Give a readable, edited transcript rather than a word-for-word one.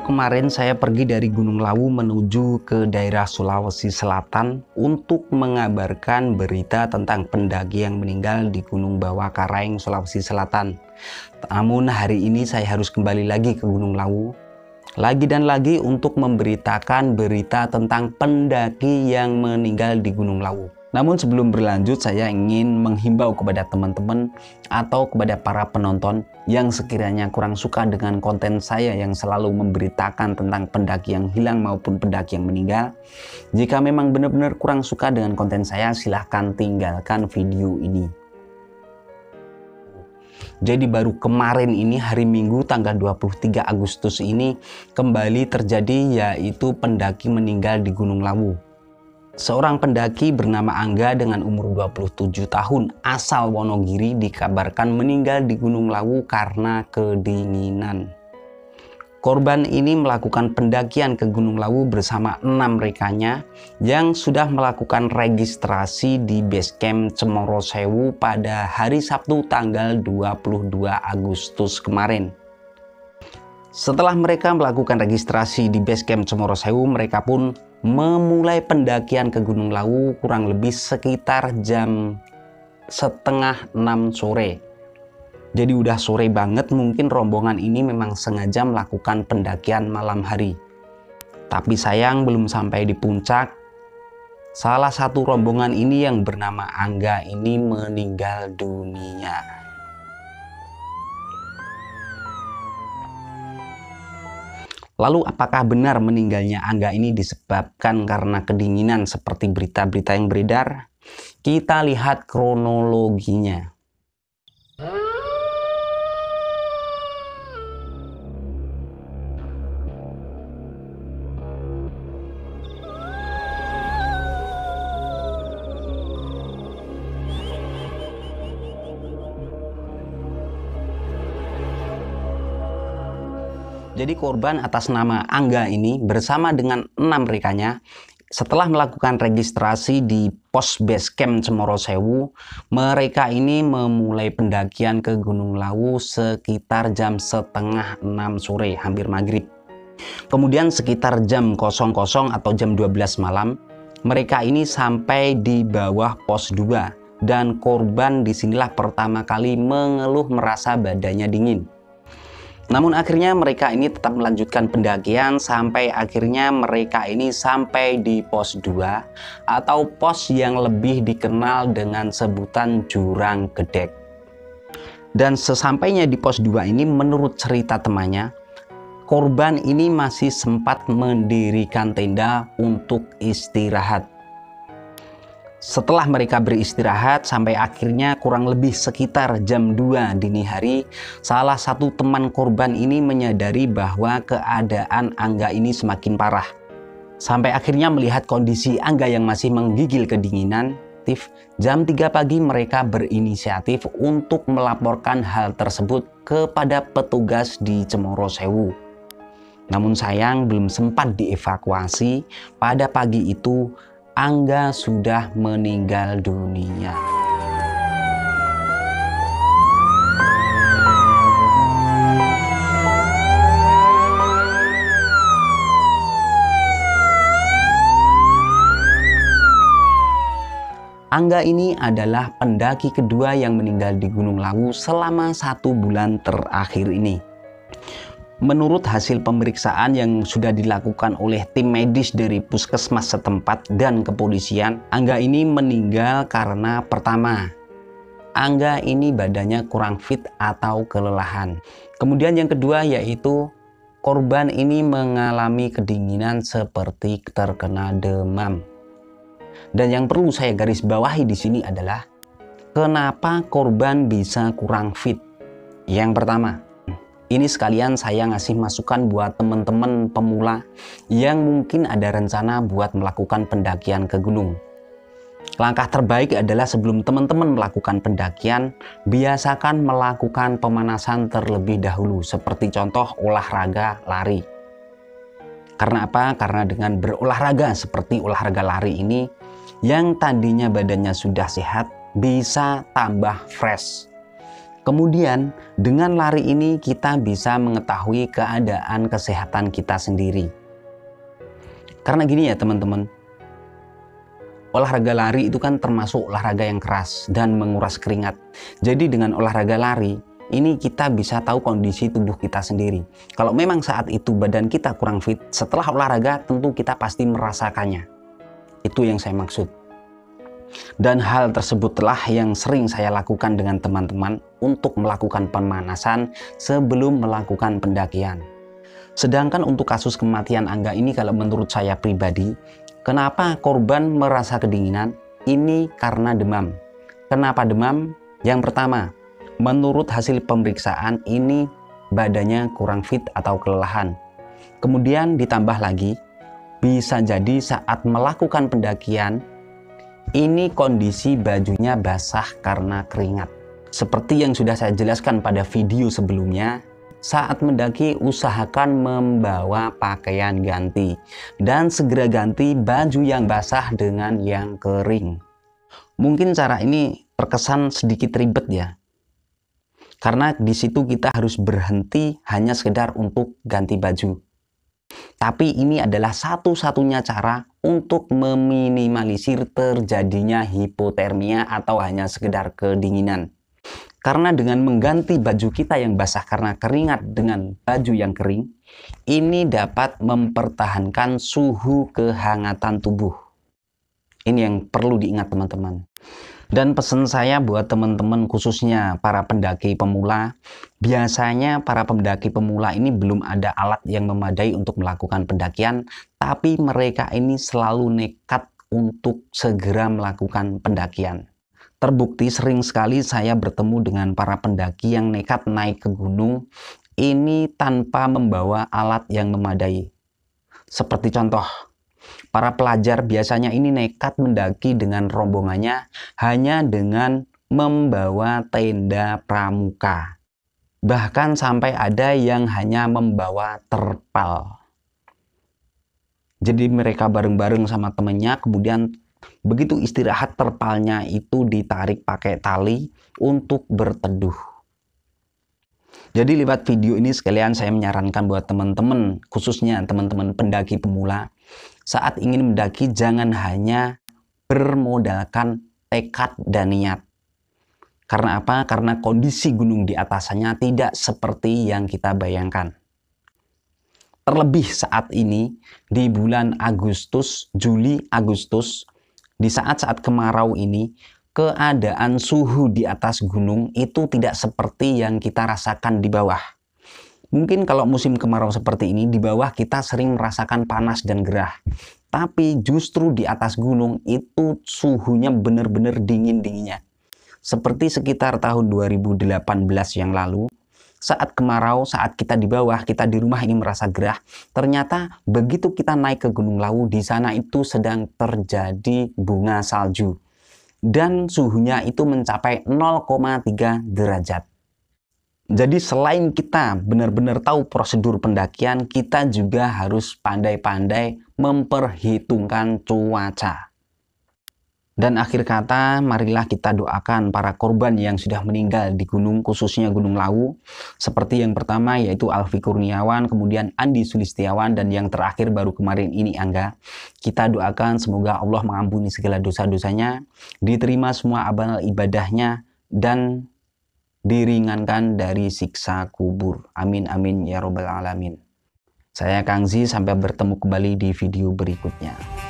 kemarin saya pergi dari Gunung Lawu menuju ke daerah Sulawesi Selatan untuk mengabarkan berita tentang pendaki yang meninggal di Gunung Bawah Karaeng, Sulawesi Selatan. Namun hari ini saya harus kembali lagi ke Gunung Lawu, lagi dan lagi untuk memberitakan berita tentang pendaki yang meninggal di Gunung Lawu. Namun sebelum berlanjut, saya ingin menghimbau kepada teman-teman atau kepada para penonton yang sekiranya kurang suka dengan konten saya yang selalu memberitakan tentang pendaki yang hilang maupun pendaki yang meninggal. Jika memang benar-benar kurang suka dengan konten saya, silahkan tinggalkan video ini. Jadi baru kemarin ini hari Minggu tanggal 23 Agustus ini kembali terjadi, yaitu pendaki meninggal di Gunung Lawu. Seorang pendaki bernama Angga dengan umur 27 tahun asal Wonogiri dikabarkan meninggal di Gunung Lawu karena kedinginan. Korban ini melakukan pendakian ke Gunung Lawu bersama 6 rekannya yang sudah melakukan registrasi di base camp Cemoro Sewu pada hari Sabtu tanggal 22 Agustus kemarin. Setelah mereka melakukan registrasi di base camp Cemoro Sewu, mereka pun memulai pendakian ke Gunung Lawu kurang lebih sekitar jam setengah 6 sore. Jadi udah sore banget, mungkin rombongan ini memang sengaja melakukan pendakian malam hari. Tapi sayang belum sampai di puncak, salah satu rombongan ini yang bernama Angga ini meninggal dunia. Lalu apakah benar meninggalnya Angga ini disebabkan karena kedinginan seperti berita-berita yang beredar? Kita lihat kronologinya. Jadi korban atas nama Angga ini bersama dengan 6 rekannya setelah melakukan registrasi di pos base camp Cemoro Sewu, mereka ini memulai pendakian ke Gunung Lawu sekitar jam setengah 6 sore, hampir maghrib. Kemudian sekitar jam 00 atau jam 12 malam, mereka ini sampai di bawah pos 2 dan korban disinilah pertama kali mengeluh merasa badannya dingin. Namun akhirnya mereka ini tetap melanjutkan pendakian sampai akhirnya mereka ini sampai di pos 2 atau pos yang lebih dikenal dengan sebutan Jurang Gedek. Dan sesampainya di pos 2 ini, menurut cerita temannya, korban ini masih sempat mendirikan tenda untuk istirahat. Setelah mereka beristirahat sampai akhirnya kurang lebih sekitar jam 2 dini hari, salah satu teman korban ini menyadari bahwa keadaan Angga ini semakin parah. Sampai akhirnya melihat kondisi Angga yang masih menggigil kedinginan, jam 3 pagi mereka berinisiatif untuk melaporkan hal tersebut kepada petugas di Cemoro Sewu. Namun sayang belum sempat dievakuasi. Pada pagi itu Angga sudah meninggal dunia. Angga ini adalah pendaki kedua yang meninggal di Gunung Lawu selama 1 bulan terakhir ini. Menurut hasil pemeriksaan yang sudah dilakukan oleh tim medis dari puskesmas setempat dan kepolisian, Angga ini meninggal karena pertama, Angga ini badannya kurang fit atau kelelahan. Kemudian yang kedua yaitu korban ini mengalami kedinginan seperti terkena demam. Dan yang perlu saya garis bawahi di sini adalah kenapa korban bisa kurang fit. Yang pertama, ini sekalian saya ngasih masukan buat teman-teman pemula yang mungkin ada rencana buat melakukan pendakian ke gunung. Langkah terbaik adalah sebelum teman-teman melakukan pendakian, biasakan melakukan pemanasan terlebih dahulu, seperti contoh olahraga lari. Karena apa? Karena dengan berolahraga seperti olahraga lari ini, yang tadinya badannya sudah sehat, bisa tambah fresh. Kemudian dengan lari ini kita bisa mengetahui keadaan kesehatan kita sendiri. Karena gini ya teman-teman, olahraga lari itu kan termasuk olahraga yang keras dan menguras keringat. Jadi dengan olahraga lari, ini kita bisa tahu kondisi tubuh kita sendiri. Kalau memang saat itu badan kita kurang fit, setelah olahraga tentu kita pasti merasakannya. Itu yang saya maksud. Dan hal tersebutlah yang sering saya lakukan dengan teman-teman untuk melakukan pemanasan sebelum melakukan pendakian. Sedangkan untuk kasus kematian Angga ini, kalau menurut saya pribadi, kenapa korban merasa kedinginan? Ini karena demam. Kenapa demam? Yang pertama, menurut hasil pemeriksaan ini badannya kurang fit atau kelelahan. Kemudian ditambah lagi, bisa jadi saat melakukan pendakian, ini kondisi bajunya basah karena keringat. Seperti yang sudah saya jelaskan pada video sebelumnya, saat mendaki usahakan membawa pakaian ganti dan segera ganti baju yang basah dengan yang kering. Mungkin cara ini terkesan sedikit ribet ya, karena di situ kita harus berhenti hanya sekedar untuk ganti baju. Tapi ini adalah satu-satunya cara untuk meminimalisir terjadinya hipotermia atau hanya sekedar kedinginan. Karena dengan mengganti baju kita yang basah karena keringat dengan baju yang kering, ini dapat mempertahankan suhu kehangatan tubuh. Ini yang perlu diingat teman-teman. Dan pesan saya buat teman-teman, khususnya para pendaki pemula, biasanya para pendaki pemula ini belum ada alat yang memadai untuk melakukan pendakian, tapi mereka ini selalu nekat untuk segera melakukan pendakian. Terbukti sering sekali saya bertemu dengan para pendaki yang nekat naik ke gunung ini tanpa membawa alat yang memadai. Seperti contoh, para pelajar biasanya ini nekat mendaki dengan rombongannya hanya dengan membawa tenda pramuka. Bahkan sampai ada yang hanya membawa terpal. Jadi mereka bareng-bareng sama temennya, kemudian begitu istirahat terpalnya itu ditarik pakai tali untuk berteduh. Jadi lewat video ini sekalian saya menyarankan buat teman-teman, khususnya teman-teman pendaki pemula, saat ingin mendaki jangan hanya bermodalkan tekad dan niat. Karena apa? Karena kondisi gunung di atasannya tidak seperti yang kita bayangkan. Terlebih saat ini di bulan Agustus, Juli, Agustus, di saat-saat kemarau ini, keadaan suhu di atas gunung itu tidak seperti yang kita rasakan di bawah. Mungkin kalau musim kemarau seperti ini, di bawah kita sering merasakan panas dan gerah. Tapi justru di atas gunung itu suhunya benar-benar dingin-dinginnya. Seperti sekitar tahun 2018 yang lalu, saat kemarau, saat kita di bawah, kita di rumah ini merasa gerah. Ternyata begitu kita naik ke Gunung Lawu, di sana itu sedang terjadi bunga salju. Dan suhunya itu mencapai 0,3 derajat. Jadi selain kita benar-benar tahu prosedur pendakian, kita juga harus pandai-pandai memperhitungkan cuaca. Dan akhir kata, marilah kita doakan para korban yang sudah meninggal di gunung, khususnya Gunung Lawu. Seperti yang pertama yaitu Alfi Kurniawan, kemudian Andi Sulistiawan, dan yang terakhir baru kemarin ini Angga. Kita doakan semoga Allah mengampuni segala dosa-dosanya, diterima semua amal ibadahnya, dan diringankan dari siksa kubur. Amin amin ya robbal alamin. Saya Kang Zi, sampai bertemu kembali di video berikutnya.